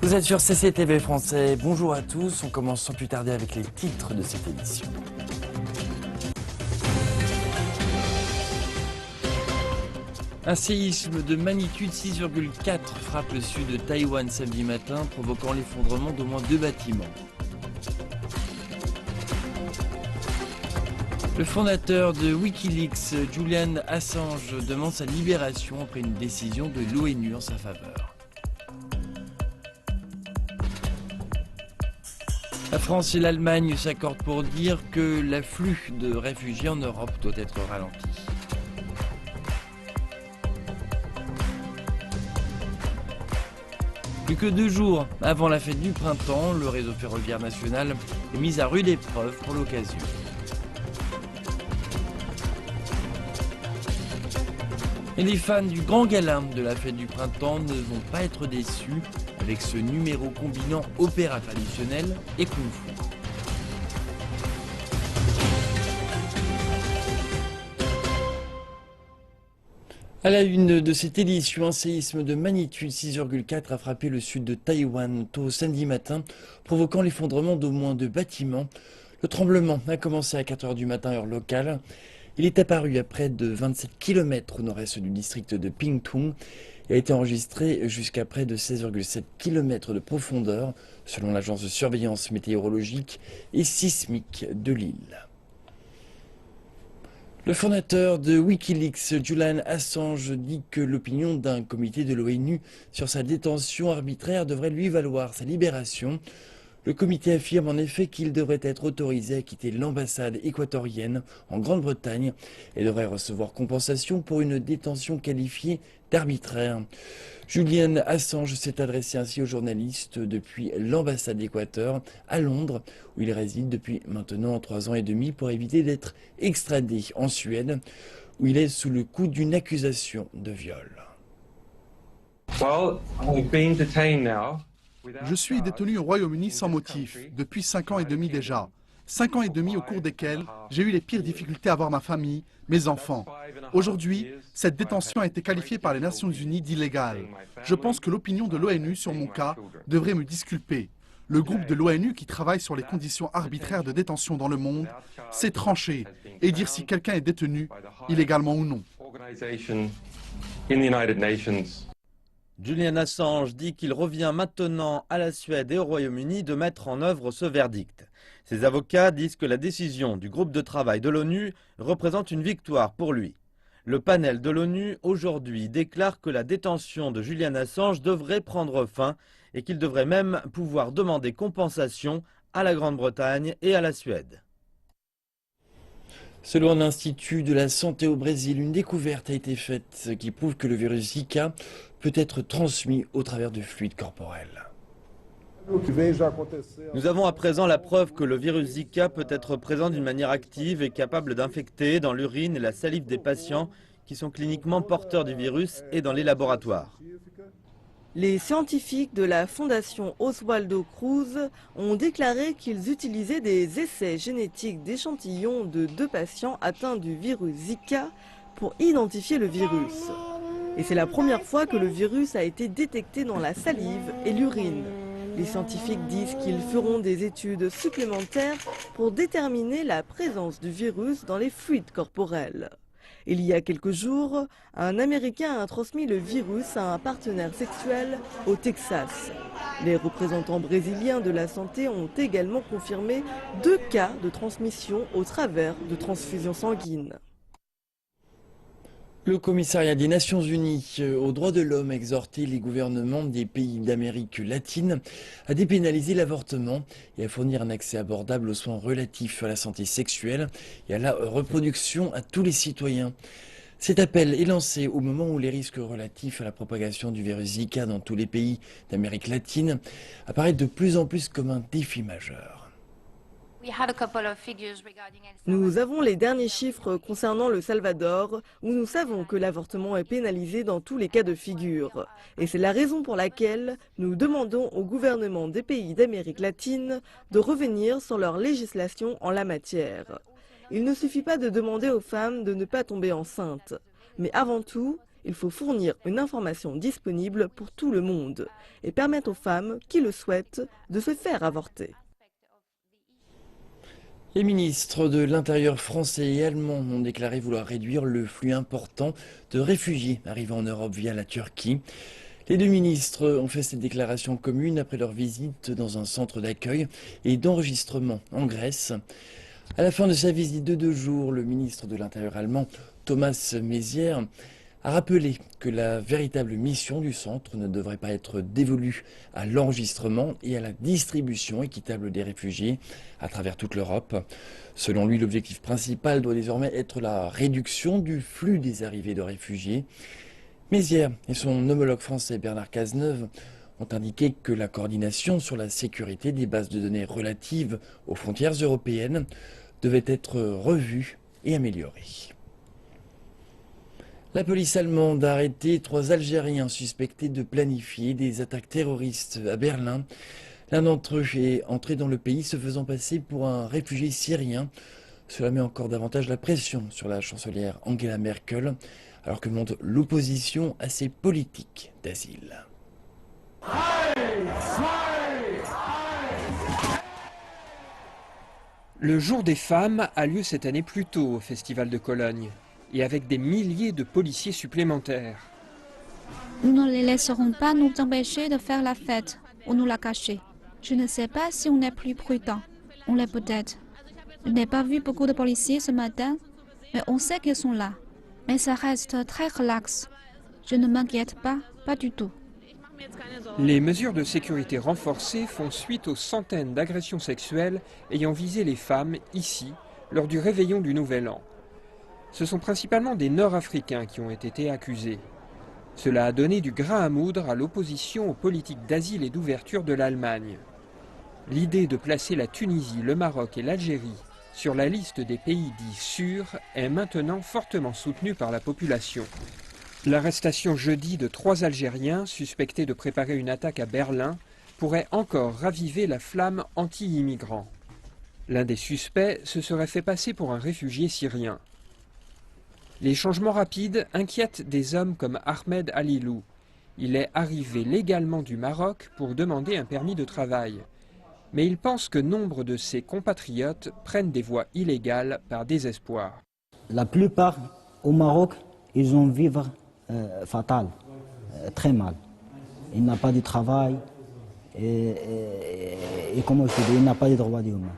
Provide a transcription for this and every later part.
Vous êtes sur CCTV Français, bonjour à tous, on commence sans plus tarder avec les titres de cette édition. Un séisme de magnitude 6,4 frappe le sud de Taïwan samedi matin, provoquant l'effondrement d'au moins 2 bâtiments. Le fondateur de Wikileaks, Julian Assange, demande sa libération après une décision de l'ONU en sa faveur. La France et l'Allemagne s'accordent pour dire que l'afflux de réfugiés en Europe doit être ralenti. Plus que 2 jours avant la fête du printemps, le réseau ferroviaire national est mis à rude épreuve pour l'occasion. Et les fans du grand gala de la fête du printemps ne vont pas être déçus avec ce numéro combinant opéra traditionnel et kung-fu. À la une de cette édition, un séisme de magnitude 6,4 a frappé le sud de Taïwan tôt samedi matin, provoquant l'effondrement d'au moins 2 bâtiments. Le tremblement a commencé à 4 h du matin heure locale. Il est apparu à près de 27 km au nord-est du district de Pingtung et a été enregistré jusqu'à près de 16,7 km de profondeur, selon l'agence de surveillance météorologique et sismique de l'île. Le fondateur de Wikileaks, Julian Assange, dit que l'opinion d'un comité de l'ONU sur sa détention arbitraire devrait lui valoir sa libération. Le comité affirme en effet qu'il devrait être autorisé à quitter l'ambassade équatorienne en Grande-Bretagne et devrait recevoir compensation pour une détention qualifiée d'arbitraire. Julian Assange s'est adressé ainsi aux journalistes depuis l'ambassade d'Équateur à Londres, où il réside depuis maintenant 3 ans et demi pour éviter d'être extradé en Suède, où il est sous le coup d'une accusation de viol. Je suis détenu au Royaume-Uni sans motif, depuis 5 ans et demi déjà. 5 ans et demi au cours desquels j'ai eu les pires difficultés à voir ma famille, mes enfants. Aujourd'hui, cette détention a été qualifiée par les Nations Unies d'illégale. Je pense que l'opinion de l'ONU sur mon cas devrait me disculper. Le groupe de l'ONU qui travaille sur les conditions arbitraires de détention dans le monde s'est tranché et dire si quelqu'un est détenu, illégalement ou non. Julian Assange dit qu'il revient maintenant à la Suède et au Royaume-Uni de mettre en œuvre ce verdict. Ses avocats disent que la décision du groupe de travail de l'ONU représente une victoire pour lui. Le panel de l'ONU aujourd'hui déclare que la détention de Julian Assange devrait prendre fin et qu'il devrait même pouvoir demander compensation à la Grande-Bretagne et à la Suède. Selon l'Institut de la santé au Brésil, une découverte a été faite qui prouve que le virus Zika peut être transmis au travers du fluide corporel. Nous avons à présent la preuve que le virus Zika peut être présent d'une manière active et capable d'infecter dans l'urine et la salive des patients qui sont cliniquement porteurs du virus et dans les laboratoires. Les scientifiques de la fondation Oswaldo Cruz ont déclaré qu'ils utilisaient des essais génétiques d'échantillons de 2 patients atteints du virus Zika pour identifier le virus. Et c'est la première fois que le virus a été détecté dans la salive et l'urine. Les scientifiques disent qu'ils feront des études supplémentaires pour déterminer la présence du virus dans les fluides corporels. Il y a quelques jours, un Américain a transmis le virus à un partenaire sexuel au Texas. Les représentants brésiliens de la santé ont également confirmé 2 cas de transmission au travers de transfusions sanguines. Le commissariat des Nations Unies aux droits de l'homme a exhorté les gouvernements des pays d'Amérique latine à dépénaliser l'avortement et à fournir un accès abordable aux soins relatifs à la santé sexuelle et à la reproduction à tous les citoyens. Cet appel est lancé au moment où les risques relatifs à la propagation du virus Zika dans tous les pays d'Amérique latine apparaissent de plus en plus comme un défi majeur. Nous avons les derniers chiffres concernant le Salvador, où nous savons que l'avortement est pénalisé dans tous les cas de figure. Et c'est la raison pour laquelle nous demandons au gouvernement des pays d'Amérique latine de revenir sur leur législation en la matière. Il ne suffit pas de demander aux femmes de ne pas tomber enceintes. Mais avant tout, Il faut fournir une information disponible pour tout le monde et permettre aux femmes qui le souhaitent de se faire avorter. Les ministres de l'Intérieur français et allemands ont déclaré vouloir réduire le flux important de réfugiés arrivant en Europe via la Turquie. Les deux ministres ont fait cette déclaration commune après leur visite dans un centre d'accueil et d'enregistrement en Grèce. À la fin de sa visite de 2 jours, le ministre de l'Intérieur allemand, Thomas Maizière, a rappelé que la véritable mission du centre ne devrait pas être dévolue à l'enregistrement et à la distribution équitable des réfugiés à travers toute l'Europe. Selon lui, l'objectif principal doit désormais être la réduction du flux des arrivées de réfugiés. Maizière et son homologue français Bernard Cazeneuve ont indiqué que la coordination sur la sécurité des bases de données relatives aux frontières européennes devait être revue et améliorée. La police allemande a arrêté 3 Algériens suspectés de planifier des attaques terroristes à Berlin. L'un d'entre eux est entré dans le pays se faisant passer pour un réfugié syrien. Cela met encore davantage la pression sur la chancelière Angela Merkel, alors que monte l'opposition à ces politiques d'asile. Le Jour des femmes a lieu cette année plus tôt au Festival de Cologne, et avec des milliers de policiers supplémentaires. Nous ne les laisserons pas nous empêcher de faire la fête ou nous la cacher. Je ne sais pas si on est plus prudent. On l'est peut-être. Je n'ai pas vu beaucoup de policiers ce matin, mais on sait qu'ils sont là. Mais ça reste très relax. Je ne m'inquiète pas du tout. Les mesures de sécurité renforcées font suite aux centaines d'agressions sexuelles ayant visé les femmes ici, lors du réveillon du Nouvel An. Ce sont principalement des Nord-Africains qui ont été accusés. Cela a donné du grain à moudre à l'opposition aux politiques d'asile et d'ouverture de l'Allemagne. L'idée de placer la Tunisie, le Maroc et l'Algérie sur la liste des pays dits sûrs est maintenant fortement soutenue par la population. L'arrestation jeudi de 3 Algériens suspectés de préparer une attaque à Berlin pourrait encore raviver la flamme anti-immigrants. L'un des suspects se serait fait passer pour un réfugié syrien. Les changements rapides inquiètent des hommes comme Ahmed Alilou. Il est arrivé légalement du Maroc pour demander un permis de travail. Mais il pense que nombre de ses compatriotes prennent des voies illégales par désespoir. La plupart au Maroc, ils ont vivre fatal, très mal. Il n'a pas de travail et comment je dis, il n'a pas de droits humains.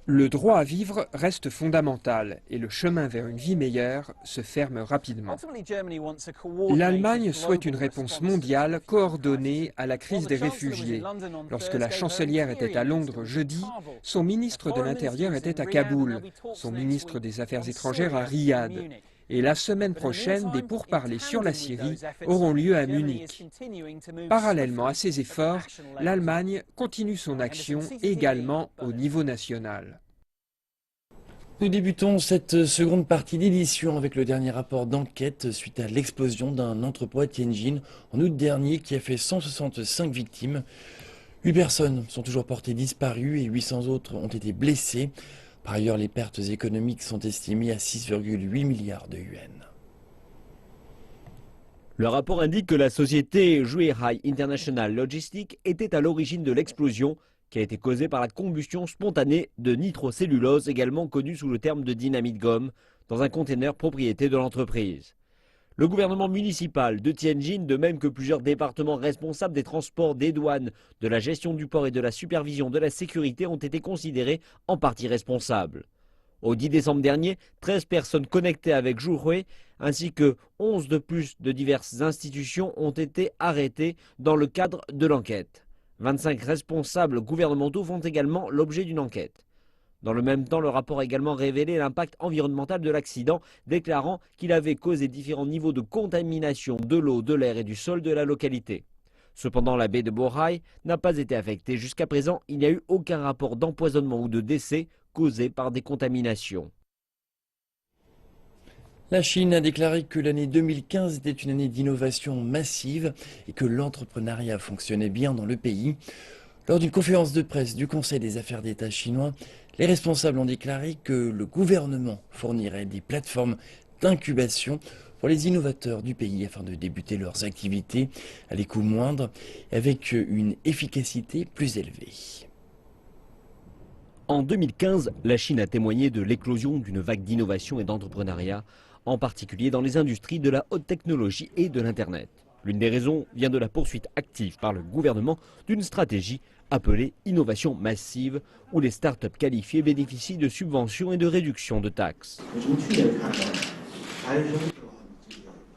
Le droit à vivre reste fondamental et le chemin vers une vie meilleure se ferme rapidement. L'Allemagne souhaite une réponse mondiale coordonnée à la crise des réfugiés. Lorsque la chancelière était à Londres jeudi, son ministre de l'Intérieur était à Kaboul, son ministre des Affaires étrangères à Riyad. Et la semaine prochaine, des pourparlers sur la Syrie auront lieu à Munich. Parallèlement à ces efforts, l'Allemagne continue son action également au niveau national. Nous débutons cette seconde partie d'édition avec le dernier rapport d'enquête suite à l'explosion d'un entrepôt à Tianjin en août dernier qui a fait 165 victimes. 8 personnes sont toujours portées disparues et 800 autres ont été blessées. Par ailleurs, les pertes économiques sont estimées à 6,8 milliards de yuans. Le rapport indique que la société Zhuhai International Logistics était à l'origine de l'explosion qui a été causée par la combustion spontanée de nitrocellulose, également connue sous le terme de dynamite gomme, dans un conteneur propriété de l'entreprise. Le gouvernement municipal de Tianjin, de même que plusieurs départements responsables des transports, des douanes, de la gestion du port et de la supervision de la sécurité ont été considérés en partie responsables. Au 10 décembre dernier, 13 personnes connectées avec Zhuhai ainsi que 11 de plus de diverses institutions ont été arrêtées dans le cadre de l'enquête. 25 responsables gouvernementaux font également l'objet d'une enquête. Dans le même temps, le rapport a également révélé l'impact environnemental de l'accident, déclarant qu'il avait causé différents niveaux de contamination de l'eau, de l'air et du sol de la localité. Cependant, la baie de Bohai n'a pas été affectée. Jusqu'à présent, il n'y a eu aucun rapport d'empoisonnement ou de décès causé par des contaminations. La Chine a déclaré que l'année 2015 était une année d'innovation massive et que l'entrepreneuriat fonctionnait bien dans le pays. Lors d'une conférence de presse du Conseil des affaires d'État chinois, les responsables ont déclaré que le gouvernement fournirait des plateformes d'incubation pour les innovateurs du pays afin de débuter leurs activités à des coûts moindres et avec une efficacité plus élevée. En 2015, la Chine a témoigné de l'éclosion d'une vague d'innovation et d'entrepreneuriat, en particulier dans les industries de la haute technologie et de l'Internet. L'une des raisons vient de la poursuite active par le gouvernement d'une stratégie appelée innovation massive, où les startups qualifiées bénéficient de subventions et de réductions de taxes.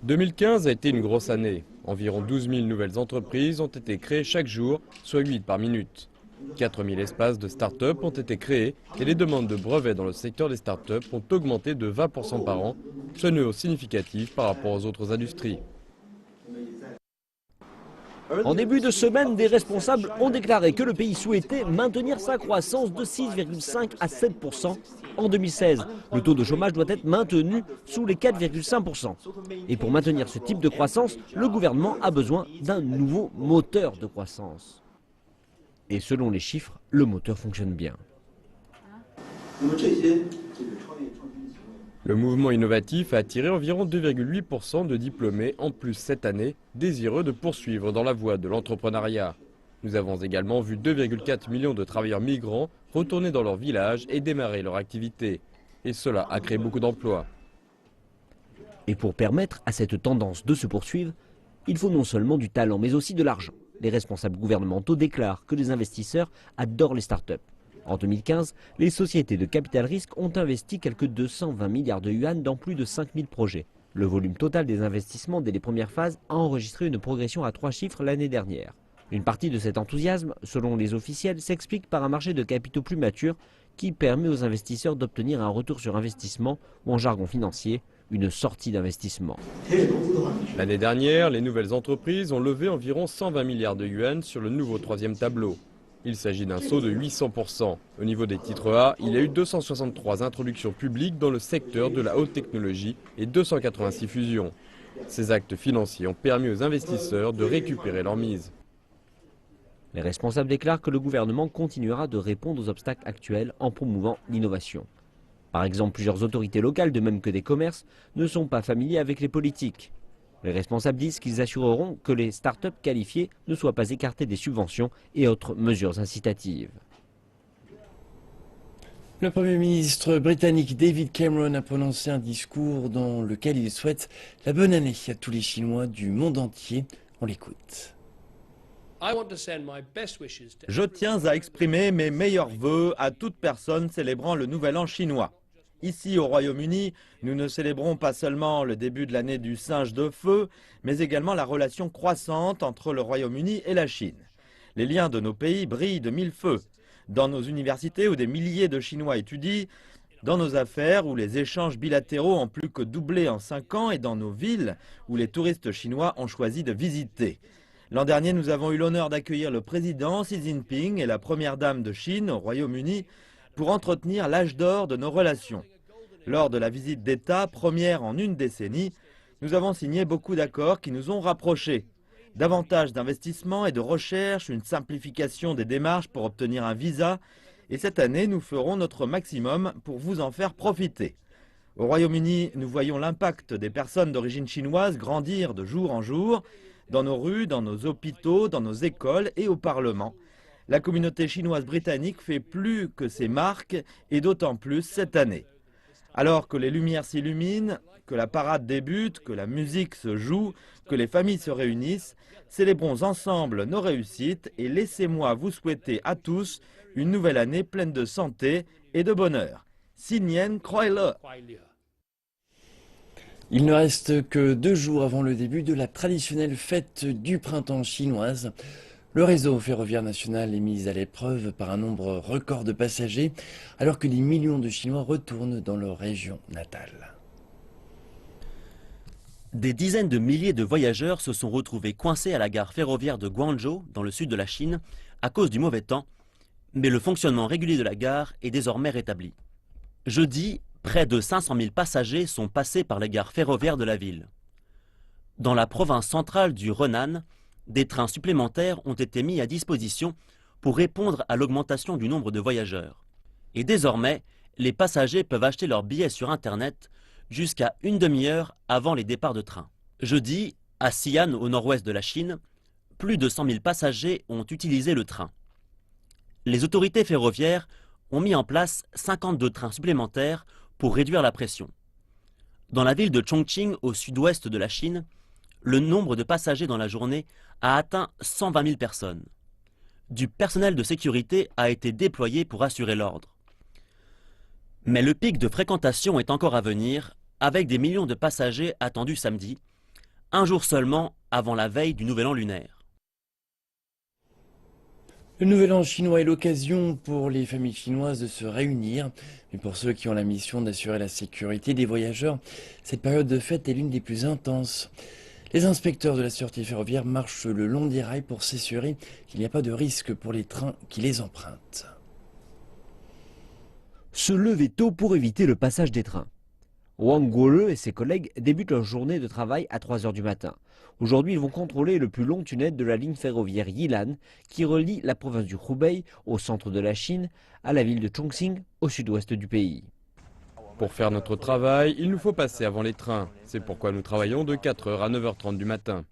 2015 a été une grosse année. Environ 12 000 nouvelles entreprises ont été créées chaque jour, soit 8 par minute. 4 000 espaces de start-up ont été créés et les demandes de brevets dans le secteur des start-up ont augmenté de 20% par an, ce niveau significatif par rapport aux autres industries. En début de semaine, des responsables ont déclaré que le pays souhaitait maintenir sa croissance de 6,5 à 7% en 2016. Le taux de chômage doit être maintenu sous les 4,5%. Et pour maintenir ce type de croissance, le gouvernement a besoin d'un nouveau moteur de croissance. Et selon les chiffres, le moteur fonctionne bien. Le mouvement innovatif a attiré environ 2,8% de diplômés en plus cette année, désireux de poursuivre dans la voie de l'entrepreneuriat. Nous avons également vu 2,4 millions de travailleurs migrants retourner dans leur village et démarrer leur activité. Et cela a créé beaucoup d'emplois. Et pour permettre à cette tendance de se poursuivre, il faut non seulement du talent, mais aussi de l'argent. Les responsables gouvernementaux déclarent que les investisseurs adorent les startups. En 2015, les sociétés de capital risque ont investi quelques 220 milliards de yuan dans plus de 5000 projets. Le volume total des investissements dès les premières phases a enregistré une progression à 3 chiffres l'année dernière. Une partie de cet enthousiasme, selon les officiels, s'explique par un marché de capitaux plus mature qui permet aux investisseurs d'obtenir un retour sur investissement ou en jargon financier, une sortie d'investissement. L'année dernière, les nouvelles entreprises ont levé environ 120 milliards de yuan sur le nouveau troisième tableau. Il s'agit d'un saut de 800%. Au niveau des titres A, il y a eu 263 introductions publiques dans le secteur de la haute technologie et 286 fusions. Ces actes financiers ont permis aux investisseurs de récupérer leur mise. Les responsables déclarent que le gouvernement continuera de répondre aux obstacles actuels en promouvant l'innovation. Par exemple, plusieurs autorités locales, de même que des commerces, ne sont pas familiers avec les politiques. Les responsables disent qu'ils assureront que les startups qualifiées ne soient pas écartées des subventions et autres mesures incitatives. Le Premier ministre britannique David Cameron a prononcé un discours dans lequel il souhaite la bonne année à tous les Chinois du monde entier. On l'écoute. Je tiens à exprimer mes meilleurs vœux à toute personne célébrant le Nouvel An chinois. Ici au Royaume-Uni, nous ne célébrons pas seulement le début de l'année du singe de feu, mais également la relation croissante entre le Royaume-Uni et la Chine. Les liens de nos pays brillent de mille feux. Dans nos universités où des milliers de Chinois étudient, dans nos affaires où les échanges bilatéraux ont plus que doublé en 5 ans et dans nos villes où les touristes chinois ont choisi de visiter. L'an dernier, nous avons eu l'honneur d'accueillir le président Xi Jinping et la première dame de Chine au Royaume-Uni pour entretenir l'âge d'or de nos relations. Lors de la visite d'État, première en une décennie, nous avons signé beaucoup d'accords qui nous ont rapprochés. Davantage d'investissements et de recherche, une simplification des démarches pour obtenir un visa. Et cette année, nous ferons notre maximum pour vous en faire profiter. Au Royaume-Uni, nous voyons l'impact des personnes d'origine chinoise grandir de jour en jour, dans nos rues, dans nos hôpitaux, dans nos écoles et au Parlement. La communauté chinoise britannique fait plus que ses marques et d'autant plus cette année. Alors que les lumières s'illuminent, que la parade débute, que la musique se joue, que les familles se réunissent, célébrons ensemble nos réussites et laissez-moi vous souhaiter à tous une nouvelle année pleine de santé et de bonheur. Sinyen Kroile. Il ne reste que 2 jours avant le début de la traditionnelle fête du printemps chinoise. Le réseau ferroviaire national est mis à l'épreuve par un nombre record de passagers, alors que des millions de Chinois retournent dans leur région natale. Des dizaines de milliers de voyageurs se sont retrouvés coincés à la gare ferroviaire de Guangzhou, dans le sud de la Chine, à cause du mauvais temps. Mais le fonctionnement régulier de la gare est désormais rétabli. Jeudi, près de 500 000 passagers sont passés par les gares ferroviaires de la ville. Dans la province centrale du Henan, des trains supplémentaires ont été mis à disposition pour répondre à l'augmentation du nombre de voyageurs. Et désormais, les passagers peuvent acheter leurs billets sur Internet, jusqu'à une demi-heure avant les départs de train. Jeudi, à Xi'an, au nord-ouest de la Chine, plus de 100 000 passagers ont utilisé le train. Les autorités ferroviaires ont mis en place 52 trains supplémentaires pour réduire la pression. Dans la ville de Chongqing, au sud-ouest de la Chine, le nombre de passagers dans la journée a atteint 120 000 personnes. Du personnel de sécurité a été déployé pour assurer l'ordre. Mais le pic de fréquentation est encore à venir, avec des millions de passagers attendus samedi, un jour seulement avant la veille du Nouvel An lunaire. Le Nouvel An chinois est l'occasion pour les familles chinoises de se réunir. Mais pour ceux qui ont la mission d'assurer la sécurité des voyageurs, cette période de fête est l'une des plus intenses. Les inspecteurs de la sûreté ferroviaire marchent le long des rails pour s'assurer qu'il n'y a pas de risque pour les trains qui les empruntent. Se lever tôt pour éviter le passage des trains. Wang Guole et ses collègues débutent leur journée de travail à 3 h du matin. Aujourd'hui, ils vont contrôler le plus long tunnel de la ligne ferroviaire Yilan qui relie la province du Hubei, au centre de la Chine, à la ville de Chongqing, au sud-ouest du pays. Pour faire notre travail, il nous faut passer avant les trains. C'est pourquoi nous travaillons de 4 h à 9 h 30 du matin.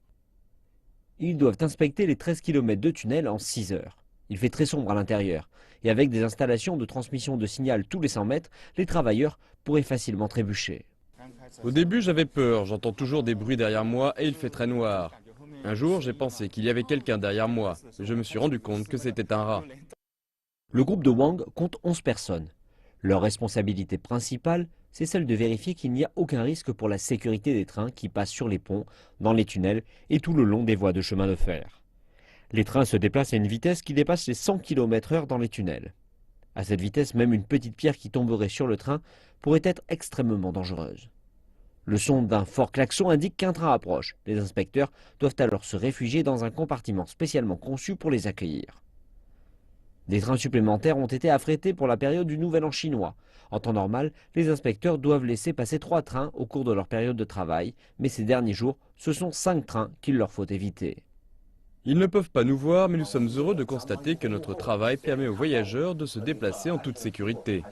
Ils doivent inspecter les 13 km de tunnel en 6 heures. Il fait très sombre à l'intérieur. Et avec des installations de transmission de signal tous les 100 mètres, les travailleurs pourraient facilement trébucher. Au début, j'avais peur. J'entends toujours des bruits derrière moi et il fait très noir. Un jour, j'ai pensé qu'il y avait quelqu'un derrière moi. Je me suis rendu compte que c'était un rat. Le groupe de Wang compte 11 personnes. Leur responsabilité principale, c'est celle de vérifier qu'il n'y a aucun risque pour la sécurité des trains qui passent sur les ponts, dans les tunnels et tout le long des voies de chemin de fer. Les trains se déplacent à une vitesse qui dépasse les 100 km/h dans les tunnels. À cette vitesse, même une petite pierre qui tomberait sur le train pourrait être extrêmement dangereuse. Le son d'un fort klaxon indique qu'un train approche. Les inspecteurs doivent alors se réfugier dans un compartiment spécialement conçu pour les accueillir. Des trains supplémentaires ont été affrétés pour la période du Nouvel An chinois. En temps normal, les inspecteurs doivent laisser passer 3 trains au cours de leur période de travail, mais ces derniers jours, ce sont 5 trains qu'il leur faut éviter. Ils ne peuvent pas nous voir, mais nous sommes heureux de constater que notre travail permet aux voyageurs de se déplacer en toute sécurité.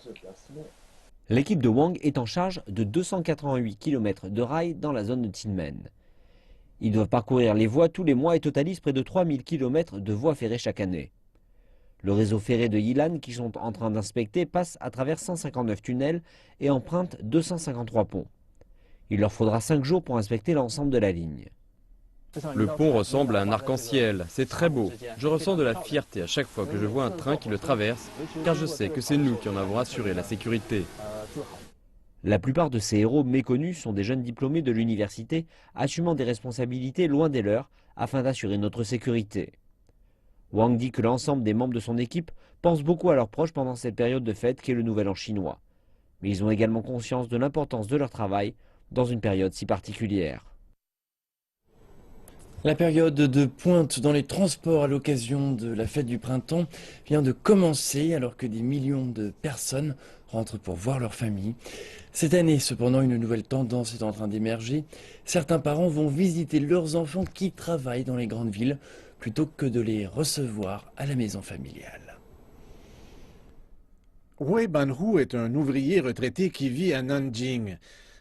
L'équipe de Wang est en charge de 288 km de rails dans la zone de Kinmen. Ils doivent parcourir les voies tous les mois et totalisent près de 3000 km de voies ferrées chaque année. Le réseau ferré de Yilan qu'ils sont en train d'inspecter passe à travers 159 tunnels et emprunte 253 ponts. Il leur faudra 5 jours pour inspecter l'ensemble de la ligne. Le pont ressemble à un arc-en-ciel, c'est très beau. Je ressens de la fierté à chaque fois que je vois un train qui le traverse, car je sais que c'est nous qui en avons assuré la sécurité. La plupart de ces héros méconnus sont des jeunes diplômés de l'université assumant des responsabilités loin des leurs afin d'assurer notre sécurité. Wang dit que l'ensemble des membres de son équipe pensent beaucoup à leurs proches pendant cette période de fête qu'est le Nouvel An chinois. Mais ils ont également conscience de l'importance de leur travail dans une période si particulière. La période de pointe dans les transports à l'occasion de la fête du printemps vient de commencer alors que des millions de personnes rentrent pour voir leur famille. Cette année, cependant, une nouvelle tendance est en train d'émerger. Certains parents vont visiter leurs enfants qui travaillent dans les grandes villes plutôt que de les recevoir à la maison familiale. Wei Banhu est un ouvrier retraité qui vit à Nanjing.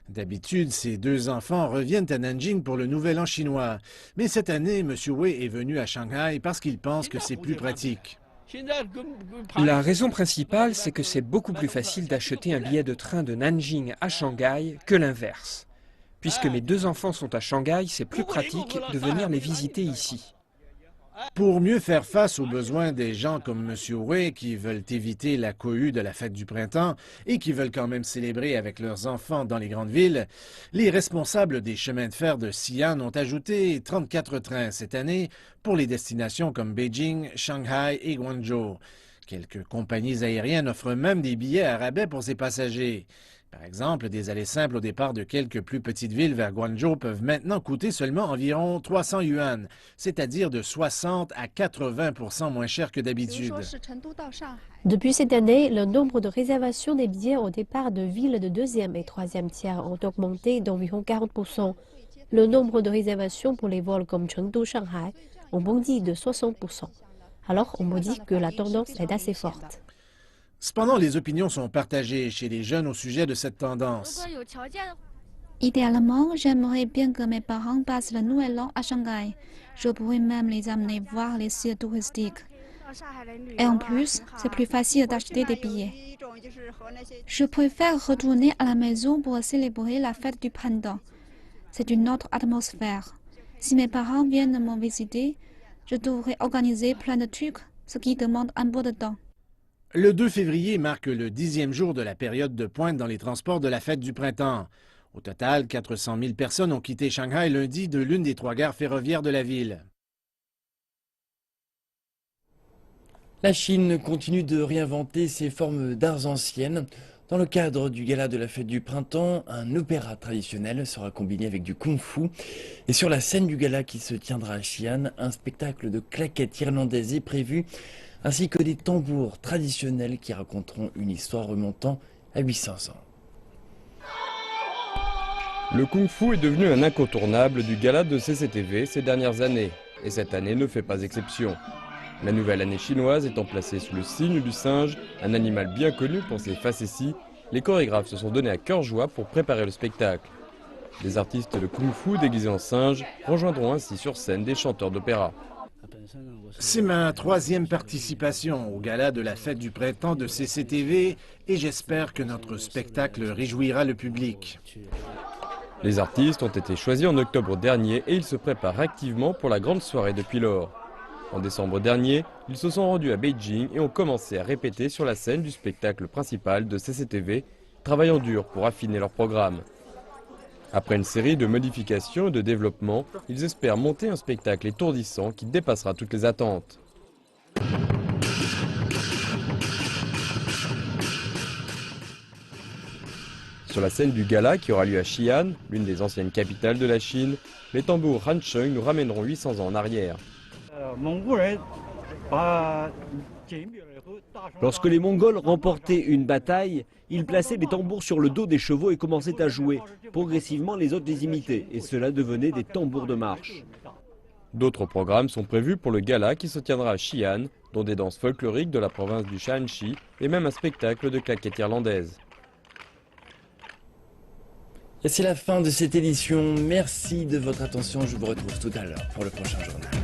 D'habitude, ses 2 enfants reviennent à Nanjing pour le Nouvel An chinois. Mais cette année, M. Wei est venu à Shanghai parce qu'il pense que c'est plus pratique. La raison principale, c'est que c'est beaucoup plus facile d'acheter un billet de train de Nanjing à Shanghai que l'inverse. Puisque mes 2 enfants sont à Shanghai, c'est plus pratique de venir les visiter ici. Pour mieux faire face aux besoins des gens comme M. Wei qui veulent éviter la cohue de la fête du printemps et qui veulent quand même célébrer avec leurs enfants dans les grandes villes, les responsables des chemins de fer de Xi'an ont ajouté 34 trains cette année pour les destinations comme Beijing, Shanghai et Guangzhou. Quelques compagnies aériennes offrent même des billets à rabais pour ces passagers. Par exemple, des allées simples au départ de quelques plus petites villes vers Guangzhou peuvent maintenant coûter seulement environ 300 yuan, c'est-à-dire de 60 à 80% moins cher que d'habitude. Depuis cette année, le nombre de réservations des billets au départ de villes de 2e et 3e tiers ont augmenté d'environ 40%. Le nombre de réservations pour les vols comme Chengdu-Shanghai ont bondi de 60%. Alors, on me dit que la tendance est assez forte. Cependant, les opinions sont partagées chez les jeunes au sujet de cette tendance. Idéalement, j'aimerais bien que mes parents passent le Nouvel An à Shanghai. Je pourrais même les amener voir les sites touristiques. Et en plus, c'est plus facile d'acheter des billets. Je préfère retourner à la maison pour célébrer la fête du printemps. C'est une autre atmosphère. Si mes parents viennent me visiter, je devrais organiser plein de trucs, ce qui demande un peu de temps. Le 2 février marque le 10e jour de la période de pointe dans les transports de la fête du printemps. Au total, 400 000 personnes ont quitté Shanghai lundi de l'une des 3 gares ferroviaires de la ville. La Chine continue de réinventer ses formes d'arts anciennes. Dans le cadre du gala de la fête du printemps, un opéra traditionnel sera combiné avec du kung-fu. Et sur la scène du gala qui se tiendra à Xi'an, un spectacle de claquettes irlandaises est prévu, ainsi que des tambours traditionnels qui raconteront une histoire remontant à 800 ans. Le kung-fu est devenu un incontournable du gala de CCTV ces dernières années, et cette année ne fait pas exception. La nouvelle année chinoise étant placée sous le signe du singe, un animal bien connu pour ses facéties, les chorégraphes se sont donnés à cœur joie pour préparer le spectacle. Des artistes de kung-fu déguisés en singes rejoindront ainsi sur scène des chanteurs d'opéra. C'est ma 3e participation au gala de la fête du printemps de CCTV et j'espère que notre spectacle réjouira le public. Les artistes ont été choisis en octobre dernier et ils se préparent activement pour la grande soirée depuis lors. En décembre dernier, ils se sont rendus à Beijing et ont commencé à répéter sur la scène du spectacle principal de CCTV, travaillant dur pour affiner leur programme. Après une série de modifications et de développements, ils espèrent monter un spectacle étourdissant qui dépassera toutes les attentes. Sur la scène du gala qui aura lieu à Xi'an, l'une des anciennes capitales de la Chine, les tambours Hansheng nous ramèneront 800 ans en arrière. Lorsque les Mongols remportaient une bataille, ils plaçaient des tambours sur le dos des chevaux et commençaient à jouer. Progressivement, les autres les imitaient et cela devenait des tambours de marche. D'autres programmes sont prévus pour le gala qui se tiendra à Xi'an, dont des danses folkloriques de la province du Shaanxi et même un spectacle de claquettes irlandaises. Et c'est la fin de cette édition. Merci de votre attention. Je vous retrouve tout à l'heure pour le prochain journal.